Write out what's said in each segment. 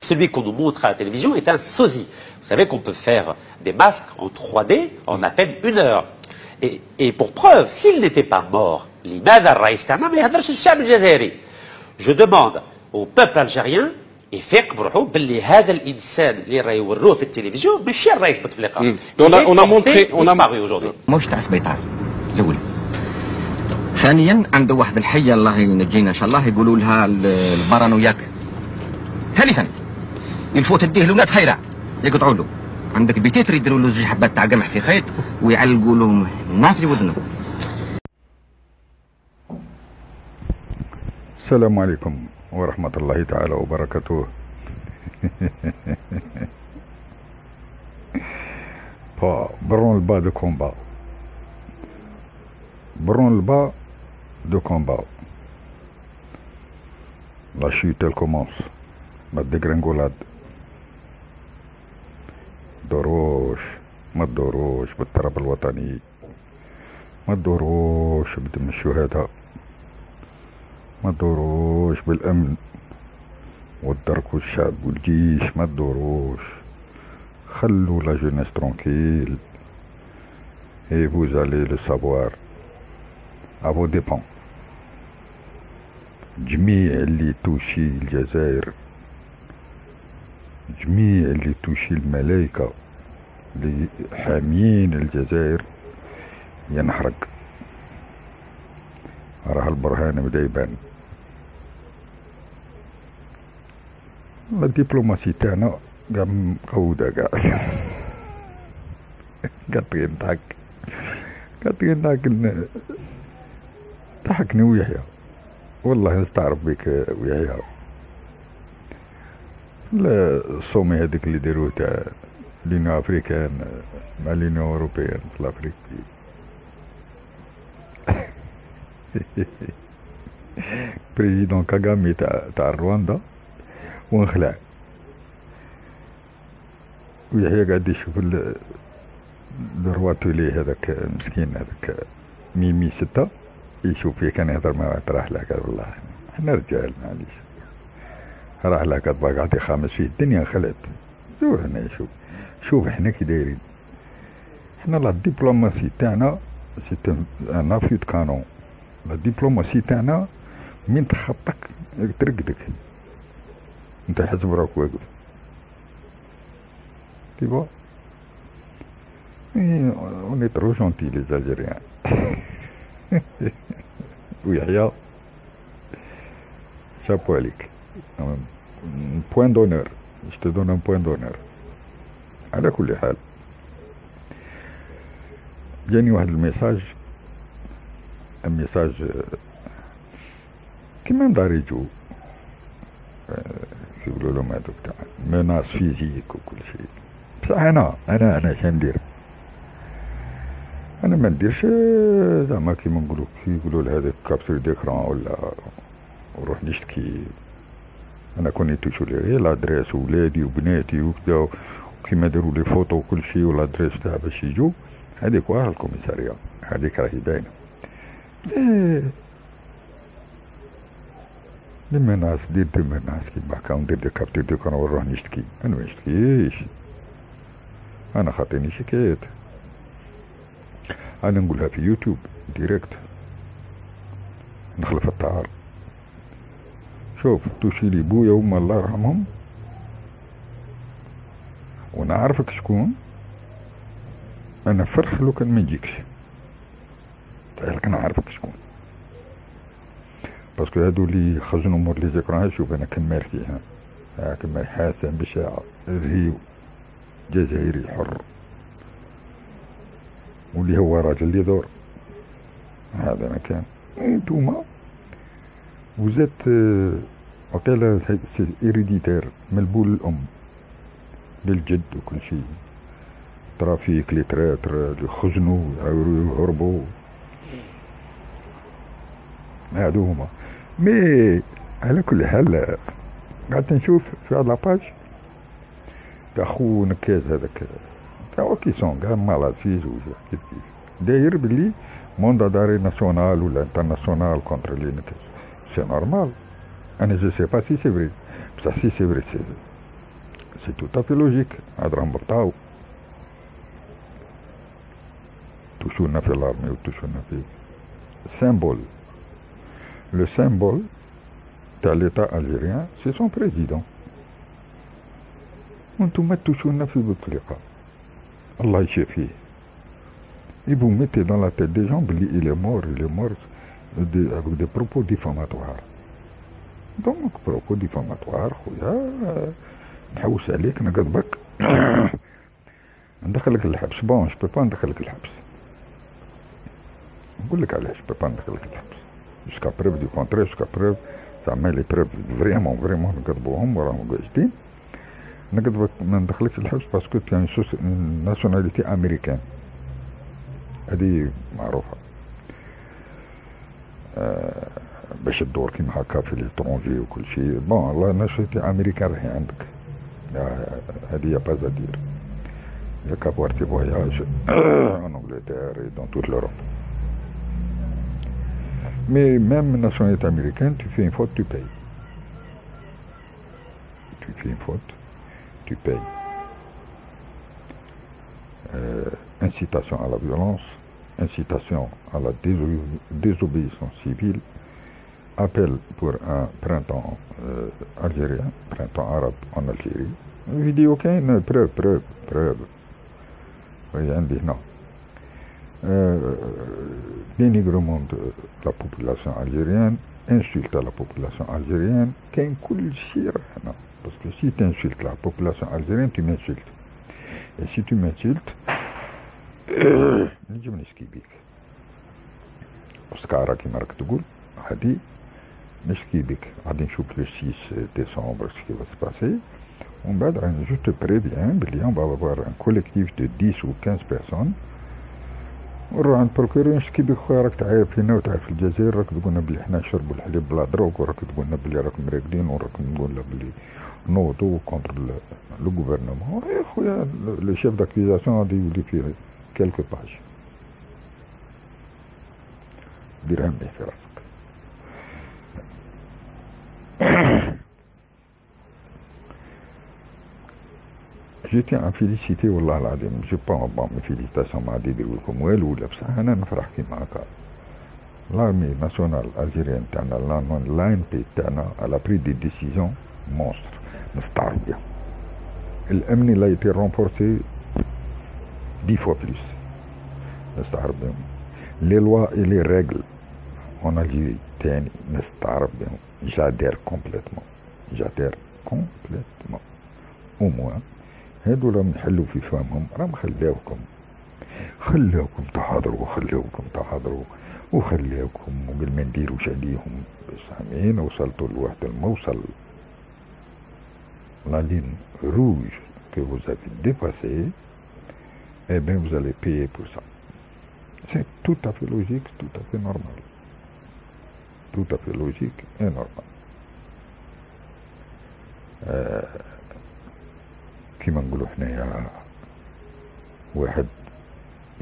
Celui qu'on nous montre à la télévision est un sosie. Vous savez qu'on peut faire des masques en 3D en à peine 1 heure. Et pour preuve, s'il n'était pas mort, je demande au peuple algérien يفيق بروحو باللي هذا الانسان اللي راه يوروه في التلفزيون ماشي راه يثبت في اللقاء. on a montré مش تاع سبيطار الاول. ثانيا عنده واحد الحيه الله ينجينا ان شاء الله يقولوا لها البارانوياك. ثالثا يلفوا تديه لولاد خيرع يقطعوا له. عندك بيتيتر يديروا له 2 حبات تاع قمح في خيط ويعلقوا له هنا في ودنه. السلام عليكم ورحمة الله تعالى وبركاته. برون البا دو كومبا، برون البا دو كومبا. لا شوت elle commence، ما ديغرينغولاد. دوروش ما تدوروش بالطرب الوطني، ما تدوروش بدم الشهداء، ما تدوروش بالامن والدرك والشعب والجيش، ما تدوروش. خلوا لا جونيس ترونكيل et vous allez le savoir à vos dépens. جميع اللي توشي الجزائر، جميع اللي توشي الملايكة اللي حاميين الجزائر ينحرق. راه البرهان بدا يبان. الدبلوماسي تاعنا قاع مقودة قاع قاعد يضحك ضحكني ويحيى، والله نستعرف بك ويحيى. لا الصومي هذيك اللي داروه تاع لينيو افريكان مع لينيو اوروبيان في الافريك. بريزيدون كاغامي تاع رواندا وانخلع، ويحيى قاعد يشوف الرواتولي هذاك مسكين هذاك ميمي 6 يشوف فيه كان يهضر معاه. راح لها قال والله احنا رجال معليش، راح لها قال قاعد يخامس فيه الدنيا خلت. شوف هنا شوف احنا كي دايرين. احنا لا ديبلوماسي تاعنا سي ان افيو دو كانون. لا ديبلوماسي تاعنا من تخطك ترقدك انت حسب راك واقف. Tu vois? On est trop gentils les Algériens. ويحيى chapeau عليك. point d'honneur. Je te donne un point d'honneur. على كل حال جاني واحد الميساج كيما دار يجو يقولوا لهم هذوك تاع مناس فيزيك وكل شيء. بصح انا شندير؟ انا ما نديرش زعما كيما نقولوا يقولوا لهذاك كابسول ديكران ولا نروح نشتكي. انا كون يتوشوا لي غير لادريس ولادي وبناتي وكذا، وكيما داروا لي فوتو وكل شيء والادريس تاع باش يجوا. هذيك واه الكوميسارية هذيك راهي باينه. دي مناس دير دي مناس كيما هكا وندير دي كابتور ديكران ونروح نشتكي. انا ما نشتكيش، انا خاطيني شكايات. انا نقولها في يوتيوب ديريكت نخلف الطعار. شوف توشي لي بويا وما الله يرحمهم وانا عارفك شكون. انا فرخ لو كان ما يجيكش تعرف انا عارفك شكون، باسكو هادو اللي خزنوا مور لي زيكران. شوف انا كمال فيها كمال حسن بشاعة ريو جزائري حر واللي هو راجل اللي دور. هذا مكان انتوما وزات وقيلا إيريديتير ملبول الأم للجد وكل شيء. ترافيك لي تراتر اللي خزنوا يهربوا هادو هما. مي على كل حال قعدت نشوف في هاد لاباج تاع خو نكاز هذاك تاع كيسون كاع مالاد في زوج كيف داير بلي موندا داري ناسيونال ولا انترناسيونال كونتر لي نكاز. سي نورمال. انا جو سي با سي سي فري، بصح سي سي فري سي تو افي لوجيك، عاد راهم بقطاو توشونا في الارمي وتوشونا في السيمبول. لو سيمبول تاع ليتا الجيريان سي سون بريزيدون، وانتوما توشونا في بوتفليقة الله يشافيه. Et vous mettez dans la tête des gens, il est mort avec des propos diffamatoires. Donc, propos diffamatoires, خويا نحوس عليك نقضبك ندخلك الحبس. بون جو با ندخلك الحبس، نقول لك علاش جو با ندخلك الحبس jusqu'à preuve du contraire، jusqu'à preuve زعما لي بروف فريمون نقضبوهم وراهم قاعدين. نقضبك ما ندخلكش الحبس باسكو تي ناسيوناليتي امريكان، هذه معروفة. باش تدور كيما هكا في ليترونجي وكل شيء. بون الله ناشيتي امريكان راهي عندك، هذه يا باز ادير يا كابوارتي فواياج ان انجلتير اي دون توت لوروب. مي ميم ناسيوناليتي امريكان tu fais une faute tu payes. Tu fais une faute tu payes. Incitation à la violence, incitation à la désobéissance civile, appel pour un printemps algérien, printemps arabe en Algérie. Vidéo كاين preuve. Oui, عندي هنا. Dénigrement de la population algérienne, insulte à la population algérienne, كاين كل شيء هنا. Parce que si tu insultes la population algérienne, tu m'insultes. Et si tu m'insultes, نجي نشكي بيك. وسكارة كيما راك تقول هادي نشكي بك. غادي نشوف لو 6 ديسمبر سكي va se passer. ومن بعد راني جو تو بريفيان بلي on va avoir un collectif de 10 ou 15 personnes. ونروح عند البروكورور نشكي بك خويا راك تعايب فينا وتعايب في الجزائر، راك تقولنا بلي حنا نشربوا الحليب بلا دروك، وراك تقولنا بلي راكم راقدين، وراكم تقولنا بلي نوضو كونتر لو غوفرنمون. يا خويا لو شيف داكيزاسيون غادي يولي فيه كيلكو باج. ديرها مليح في راسك. Je tiens à féliciter والله العظيم، جو با بون مي فيليتاسيون ما غادي يديروا لكم والو ولا بصح انا نفرح كيما هكا. لارمي ناسيونال الجيريان تاعنا لا ان بي تاعنا على بري دي ديسيزيون مونستر نستعرض بها. الامن لا يتي رونفورسي 10 fois plus. نستعرض بهم. لي لوا اي لي ريغل اون الجيري تاني نستعرض بهم. جادير كومبليتمون او موان هادو راهم نحلوا في فمهم، راهم خلاوكم تحاضروا وخلاوكم وقال ما نديروش عليهم باش سامعين. وصلتوا لواحد الموصل لا لين روج que vous avez dépassé, eh bien vous allez payer pour ça. C'est tout à fait logique, tout à fait normal. Tout à fait logique et normal. كيما نقولوا حنايا واحد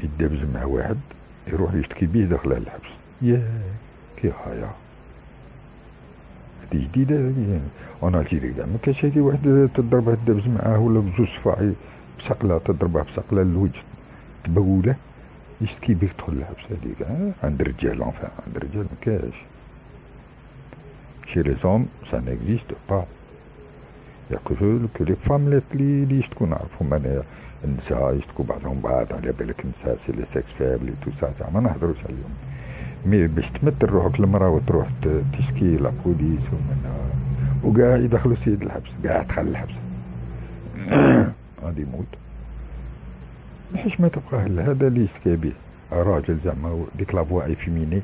يدبز مع واحد يروح يشتكي بيه داخل الحبس. يا كي هايا هادي جديدة يعني. انا الجيري كاع ما كاينش هادي واحد تضربها تدبز معاه ولا بزوج صفاعي بسقلة تضربها بسقلة للوجه تبوله يشتكي بيك تدخل الحبس. هادي كاع عند الرجال انفان عند الرجال ما كاينش. شي لي زوم سا نيكزيست با. يا كو لي فام اللي يشتكوا نعرفهم انايا. النساء يشتكوا بعضهم بعض، على بالك النساء سي لي سيكس فابل تو سا ما نهضروش عليهم. مي باش تمثل روحك المراه وتروح تشكي لا بوليس ومنها وكاع يدخلوا السيد الحبس، كاع دخل الحبس غادي يموت. الحشمه تبقى هذا اللي يشكي به راجل زعما ديك لافوا ايفيميني.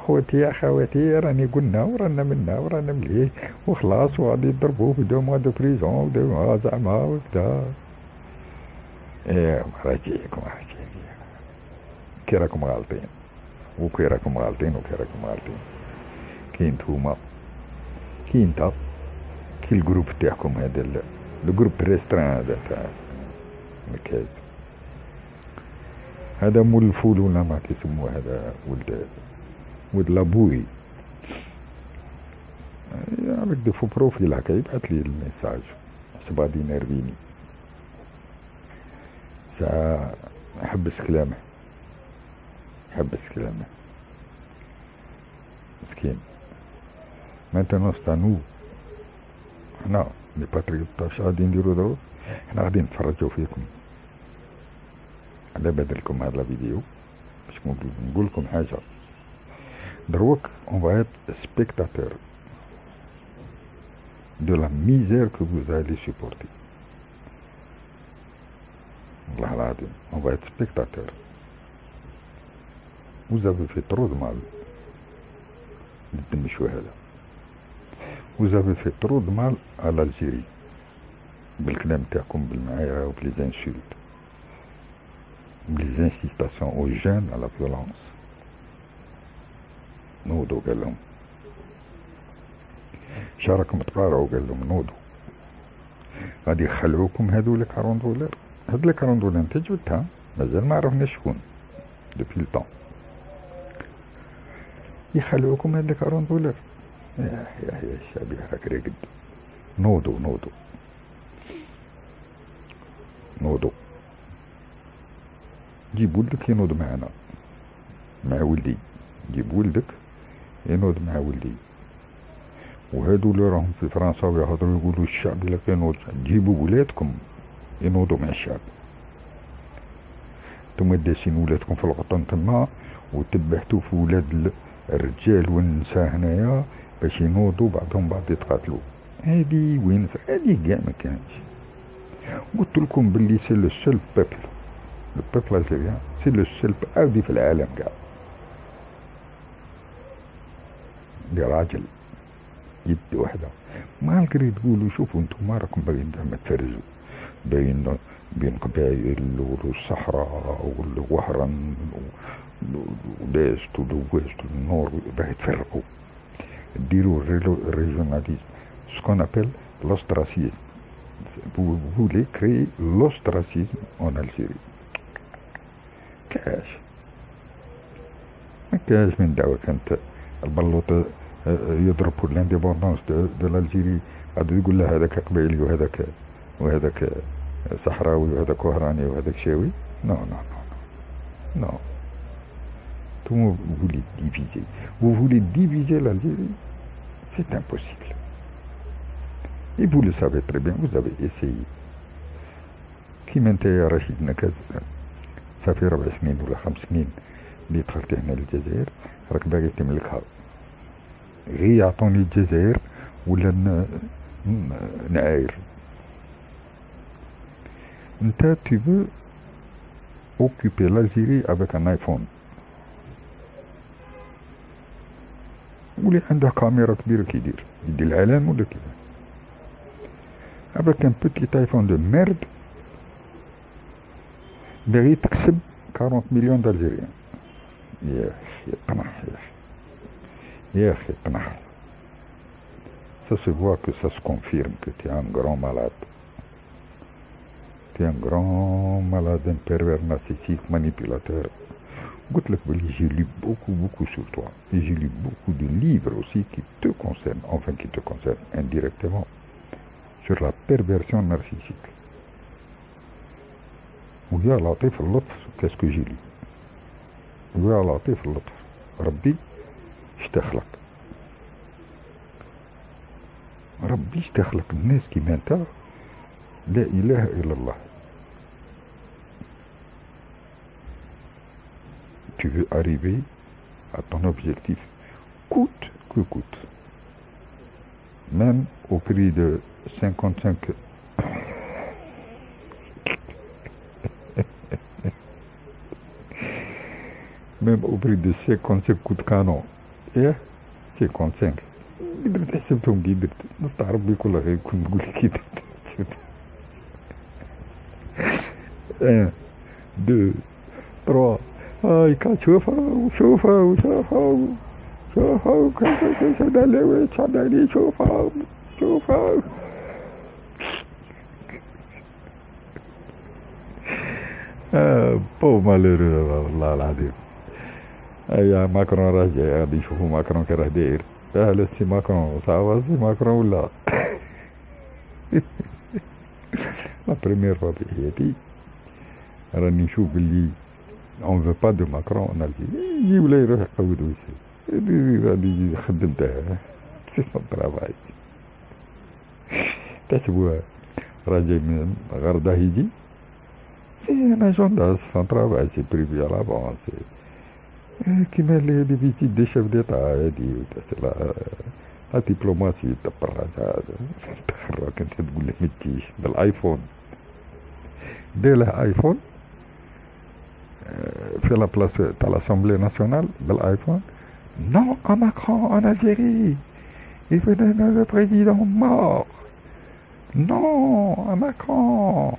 خوتي يا خواتي راني قلنا ورانا منا ورانا مليح وخلاص وغادي يضربوه ب2 mois دو بريزون زعما وكذا. راجيكم كي راكم غالطين وكي راكم غالطين. كي نتوما كي نتا كي الجروب تاعكم هذا الجروب ريستران هذا تاع مكاز هذا مول الفول ولا ما كيسموه هذا ولد لابوي avec des faux profils هكا يبعث لي الميساج سبادي نرفيني ساعة حبس كلامه مسكين maintenant c'est à nous احنا لي باتريوت اش غادي نديرو دروك احنا غادي نتفرجوا فيكم على بالكم هذا الفيديو باش نقول لكم حاجه دروك on va être spectateur de la misère que vous allez supporter والله العظيم on va être spectateur vous avez fait trop de mal للدمشوا هذا vous avez fait trop de mal à l'Algérie بالكلام تاعكم بالمعايرة وبلي insultes وبلي incitations aux jeunes à la violence نوضوا قال لهم شاركم تقارعوا قال لهم نوضوا غادي يخلعوكم هذو لي 40 دولار هاد لي 40 دولار انت جبتها مازال ما عرفنا شكون دوبي الطون يخلعوكم هاد لي 40 دولار يا الشعب راك راقد نوضوا جيب ولدك ينوض معنا مع ولدي جيب ولدك ينوض مع ولدي وهادو اللي راهم في فرنسا ويهضروا يقولوا الشعب لا كينوض جيبوا ولادكم ينوضوا مع الشعب نتوما داسين ولادكم في الوطن تما وتبهتوا في ولاد الرجال والنساء هنايا باش ينوضوا بعضهم بعض يتقاتلوا هادي وين هادي كاع ما كانش قلت لكم باللي سي لو سول بيبل لو بيبل الجيريان سي لو سول عادي في العالم كاع اللي راجل يد وحده مالكري تقولوا شوفوا انتم راكم باغيين دائما تفرزوا بين قبائل والصحراء والوهران والإست والويست والنور باه يتفرقوا ديروا الريجوناليزم سكون ابل l'ostracisme vous voulez créer l'ostracisme en Algérie ما كاش من دعوة كانت البلوط يضرب pour l'indépendance de l'Algérie غادي يقول له هذاك قبيلي وهذاك صحراوي وهذاك وهراني وهذاك شاوي نو vous voulez diviser l'Algérie c'est impossible et vous le savez très bien vous avez essayé كيما انت يا رشيد نكاز صافي 4 سنين ولا 5 سنين اللي دخلت هنا للجزائر راك باغي تملكها غير يعطوني الجزائر ولا نعاير انت tu veux occuper l'Algérie avec un iPhone واللي عنده كاميرا كبيرة كيدير يدي العالم ولا كيف avec un petit iPhone de merde باغي تكسب 40 مليون d'Algériens يا أخي قنح يا أخي قنح ça se voit que ça se confirme que tu es un grand malade tu es un grand malade un pervers narcissique manipulateur قلت لك بلي j'ai lu beaucoup sur toi et j'ai lu beaucoup de livres aussi qui te concernent enfin qui te concernent indirectement sur la perversion narcissique ويا لطيف اللطف qu'est-ce que j'ai lu ويا لطيف اللطف ربي اشتخلق الناس كيما انت لا اله الا الله tu veux arriver à ton objectif coûte que coûte même au prix de 55 même au prix de 55 coups de canon ايه 55 قدرت حسبتهم كي درت نستعرب بي كل غير كنت نقول كي درت 1 2 3 هاي كان شوفها كيف دالي تشدني شوفها بو مالورو والله العظيم اي ماكرون راه جاي غادي يشوفوا ماكرون كي راه داير لا سي ماكرون صعب سي ماكرون ولا لا بريمير فوا في حياتي راني نشوف بلي اون فو با دو ماكرون اون الجيري، يجي ولا يروح يقود ويسير غادي يخدم تاعه سي سون ترافاي. تحسبوها راجع من غردة يجي انا جونداس سون ترافاي سي بريفي على لافونس كيما لي فيزيت دي شيف ديتا هادي لا دبلوماسي تبرع هذا تخرج كنت تقول له متيش بالايفون دير له ايفون في لا بلاص تاع لاسامبلي ناسيونال بالايفون. نو ا ماكرون ان الجيري il faut donner le président mort. Non ا ماكرون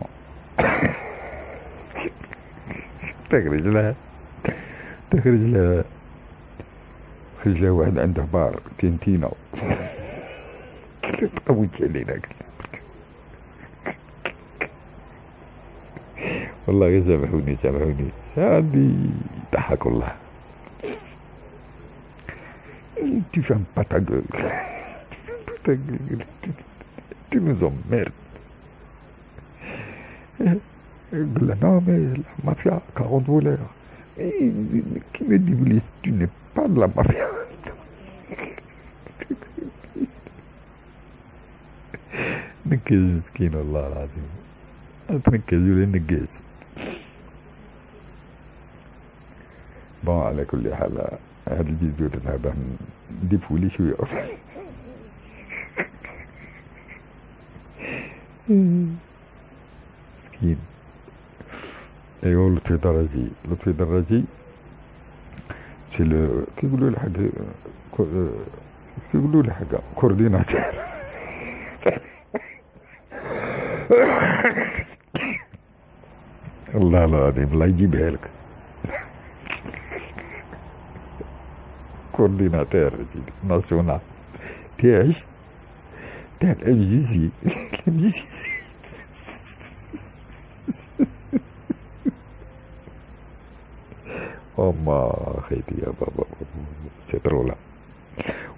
تخرج لها خرج له واحد عنده بار تينتينو تقويت علينا والله سامحوني هادي ضحك والله. Tu fermes pas ta gueule. Tu nous emmerdes. يقول له non mais la mafia 40 voleurs. Qui me dit tu n'es pas de la mafia. نكز مسكين والله العظيم تنكز ولا نكز. بون على كل حال هذا الجزء هذا نضيفوا لي شويه مسكين. ايوا لطفي دراجي سي لو كيقولوا له حاجه كورديناتور. الله العظيم الله يجيبها لك كورديناتور ناسيونال تاعش تاع الام جي سي اما خيتي يا بابا سي ترولا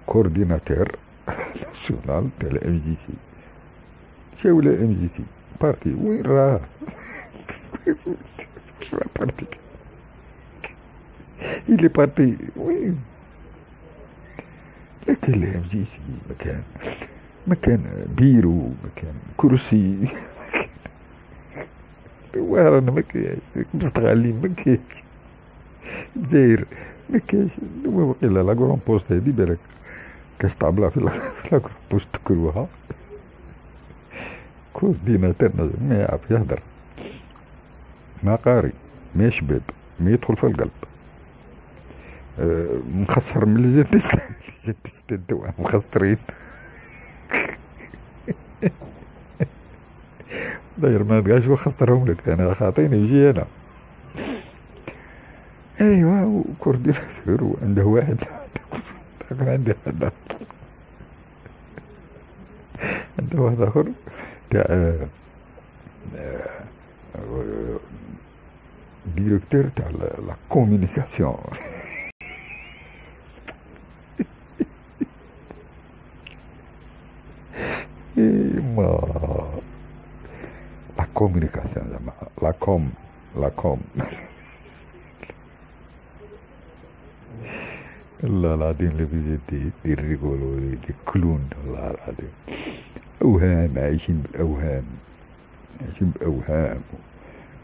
كورديناتور ناسيونال تاع الام جي سي. شو لا ام جي سي بارتي وين راه بارتي اللي بارتي وين لكن الام جي سي مكان بيرو مكان كرسي وانا مكاش مستغلين مكاش داير مكاش هو وقيلا لا كرون بوست هادي بالك كاش طابله في لا كرون بوست تكروها كورديناتور ما يعرف يهدر ما قاري ما شباب ما يدخل في القلب مخسر من الجنة الدواء مخسرين داير ما تقاش وخسرهم لك انا خاطيني يجي انا. ايوا كورديناتور وعنده واحد عنده واحد اخر تاع ديريكتور تاع لا كومونيكاسيون. ما لا كومونيكاسيون زعما لا كوم الله العظيم اللي بيجي دير ريغولو دي كلون الله العظيم. اوهام عايشين باوهام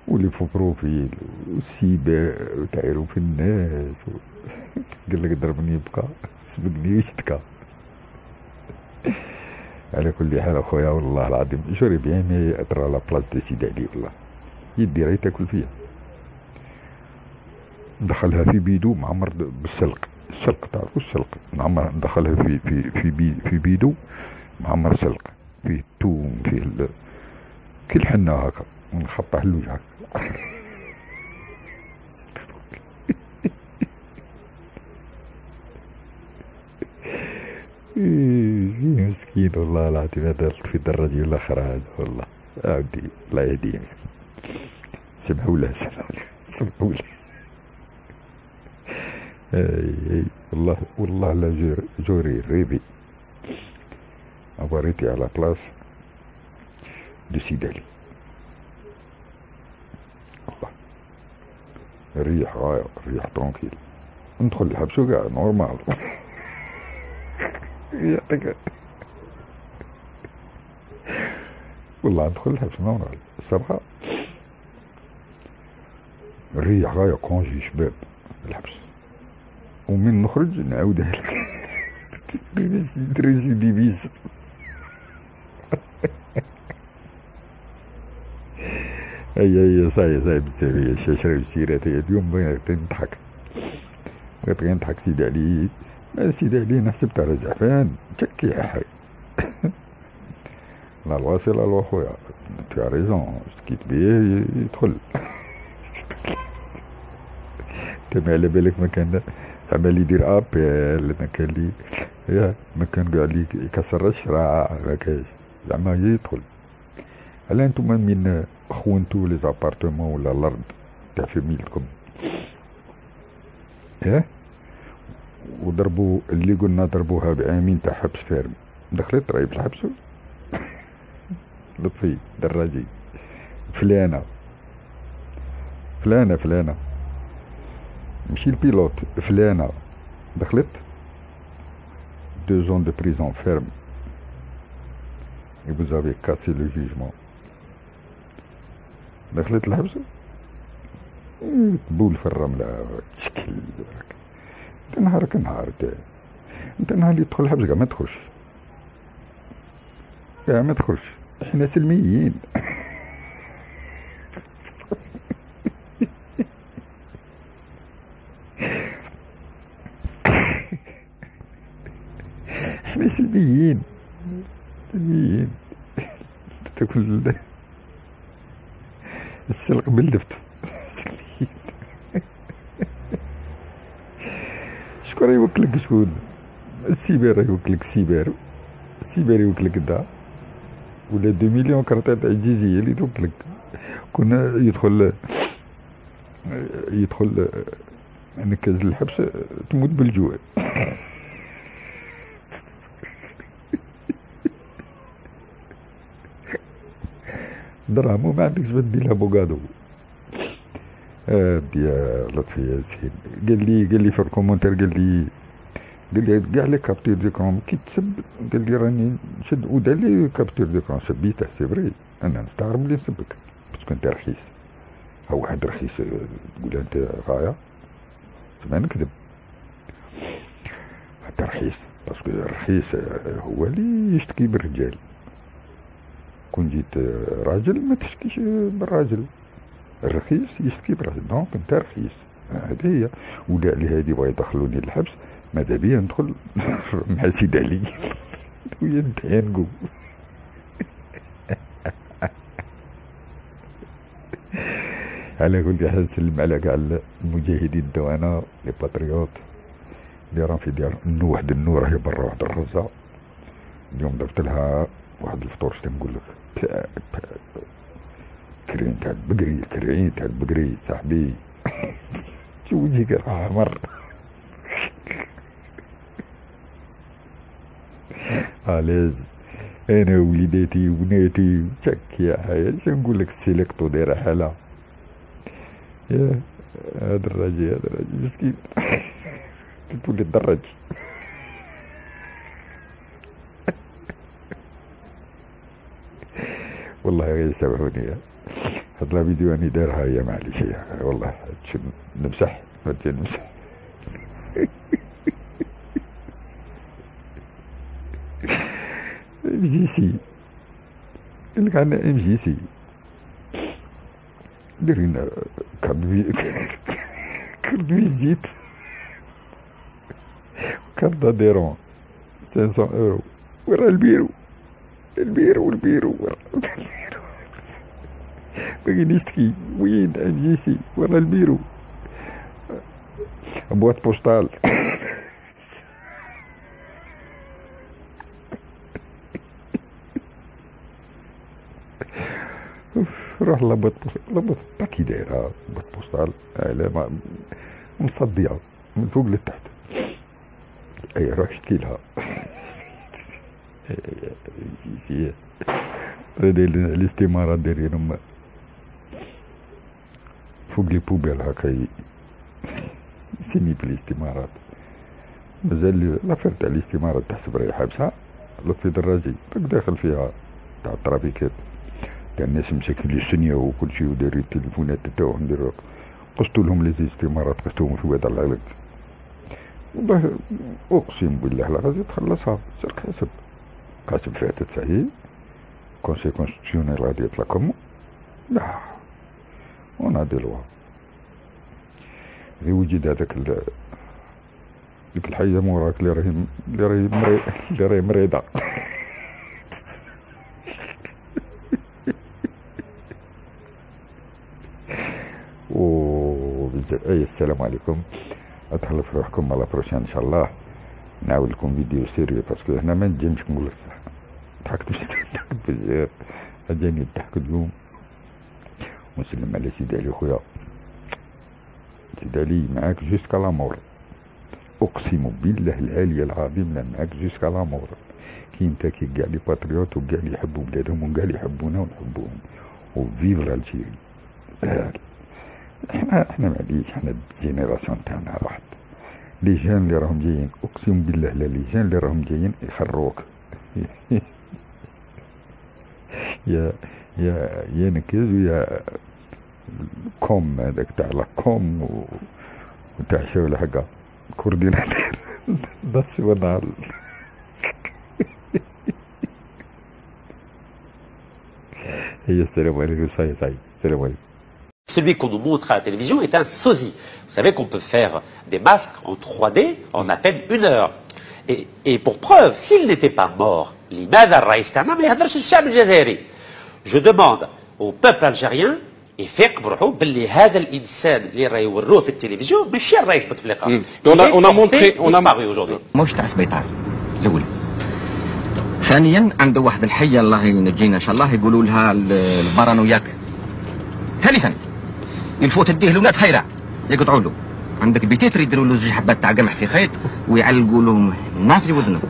واللي في بروفيل والسيباء وتعيروا في الناس قال لك ضربني يبقى سبقني وشتكا. على كل حال اخويا والله العظيم جوري بيان مي اترى لا بلاص دي سيدي علي والله يدي راهي تاكل فيها. دخلها في بيدو معمر بالسلق تعرفوا السلق معمر دخلها في بيدو معمر سلق فيه الثوم فيه كي الحنة هكا ونخطح الوجه هكا. مسكين والله العظيم هذا في الدراجي الاخر هذا والله عبدي الله يهديه مسكين. سمحوا له اي والله لا جوري ريبي عباريتي على بلاص دو سيدي علي. والله الريح غاية، الريح ترونكيل، ندخل الحبس وقاعد نورمال. يعطيك والله ندخل الحبس نورمال الصباح. الريح غاية كونجي شباب الحبس، ومن نخرج نعاودها لك. دريسي دي بيس. هي صاي بزاف شاشرة وسيرات. اليوم بغيت نضحك، بغيت غير نضحك. سيدي علي، سيدي علي نحسب تاع رجع فين تشكي يا حي. لا الواصل لا خويا، تي ريزون، سكيت بيه يدخل. انت ما على بالك ما كان عمال يدير ابل، ما كان لي ما كان قاعد لي يكسر الشراع، ما كاينش زعما يدخل. هلا انتم من خونتو لي زابارتمون ولا الارض تاع فاميلتكم وضربوا اللي قلنا ضربوها بعامين تاع حبس فارم، دخلت راهي بالحبس. لطفي دراجي فلانة ماشي البيلوت، فلانة دخلت 2 ans de prison ferme et vous avez cassé le jugement. دخلت الحبس تبول في الرملة تشكل. انت نهارك نهار، انت نهار اللي تدخل الحبس كاع ما تخرجش، كاع ما تخرجش. احنا سلميين. احنا سلميين تاكل السلق باللفت. سلميين. شكون يوكلك؟ شكون؟ السيبر يوكلك، السيبر يوكلك دا، ولا 2 مليون كرطة تاع الجيزية اللي توكلك. كنا يدخل نكاز الحبس تموت بالجوع. دراهم وما عندكش بدي لها بوكادو. يا لطفي ياسين قال لي في الكومنتير، قال لي كاع لي كابتور ديكرون كي تسب، قال لي راني نشد ودار لي كابتور ديكرون سبيته. سي فري انا نستغرب اللي نسبك باسكو انت رخيص. ها واحد رخيص تقول انت غايه، ما نكذب. انت رخيص باسكو الرخيص هو اللي يشتكي بالرجال. كون جيت راجل ما تشتكيش بالراجل، الرخيص يشتكي بالراجل. دونك انت رخيص، هذه هي. ولا اللي هادي بغا يدخلوني للحبس ماذا بيا ندخل مع سيدي علي وينتهنقو. على كل حال نسلم على كاع المجاهدين دوانا لي باتريوت اللي راهم في ديار واحد النور راهي برا واحد الرزة. اليوم درت لها واحد الفطور شتي نقول لك، كرين تاع البقري صاحبي. شو وجهك راه احمر. علاز انا وليداتي وبناتي تشك يا حياة. شنو نقول لك، السيليكتو دايره حاله. يا هذا الراجل مسكين تقول لي الدراج. والله غير سامحوني، هاد لا فيديو اني دارها هي معليش والله. نمسح نمسح. MGC قال لك عندنا MGC دير لنا كارت فيزيت كارت داديرون 500 €. ورا البيرو ورا باقي نشتكي. وين MGC؟ ورا البيرو، بواط بوستال. روح لبط باكي دايره بوط بوستال على مصديه من فوق لتحت. اي روح اشتكي لها. الاستمارات دايرينهم فوق لي بوبيل هكا سيني في الاستمارات. مازال لافير تاع الاستمارات تحسب راهي حابسة. لطفي دراجي راك داخل فيها تاع الترافيكات تاع الناس مساكين لي سنية وكل شيء ودايرين التليفونات تاعهم نديرو قصتو لهم لي استمارات قصتوهم في واد العلاج. والله اقسم بالله لا غادي تخلصها. سير حاسب فاتت صحيح كونسي كونستيتيونيل غادي يطلقهم. لا وانا دي لوا غير وجد هذاك ديك الحية موراك اللي راهي مريضة. بزاف. السلام عليكم. اتهلا في روحكم على بروشان ان شاء الله. نعاود لكم فيديو سيريو باسكو هنا ما نجمش نقول الصح. ضحكت بزاف اجاني الضحك اليوم. ونسلم على سيدي علي خويا. سيدي علي معاك جوسكا لامور. اقسم بالله العالي العظيم لا معاك جوسكا لامور. كي انت كي كاع لي باتريوت وكاع اللي يحبوا بلادهم وكاع اللي يحبونا ونحبوهم. وفيف الجيري. احنا معليش احنا الجينيراسيون تاعنا راحت. لي جان اللي راهم جايين اقسم بالله لا لي جان اللي راهم جايين يخروك. يا نكز ويا كوم هذاك تاع لا كوم وتاع شغل هكا كورديناتور بس ونهار. هي السلام عليكم. صاي السلام عليكم. Celui qu'on nous montre à la télévision est un sosie. Vous savez qu'on peut faire des masques en 3D en à peine 1 heure. Et pour preuve, s'il n'était pas mort, لماذا الرئيس تاعنا ما يهدرش الشعب الجزائري؟ Je demande au peuple algérien يفيق بروحو باللي هذا الانسان اللي راه يوروه في التلفزيون ماشي الرئيس بوتفليقه. مش تاع سبيطار الاول. ثانيا عنده واحد الحيه الله ينجينا ان شاء الله يقولوا لها البارانوياك. ثالثا يلفوا تديه لولاد خيرة يقطعوا له. عندك بيتيتر يديروا له 2 حبات تاع قمح في خيط ويعلقوا لهم هنا في ودنه.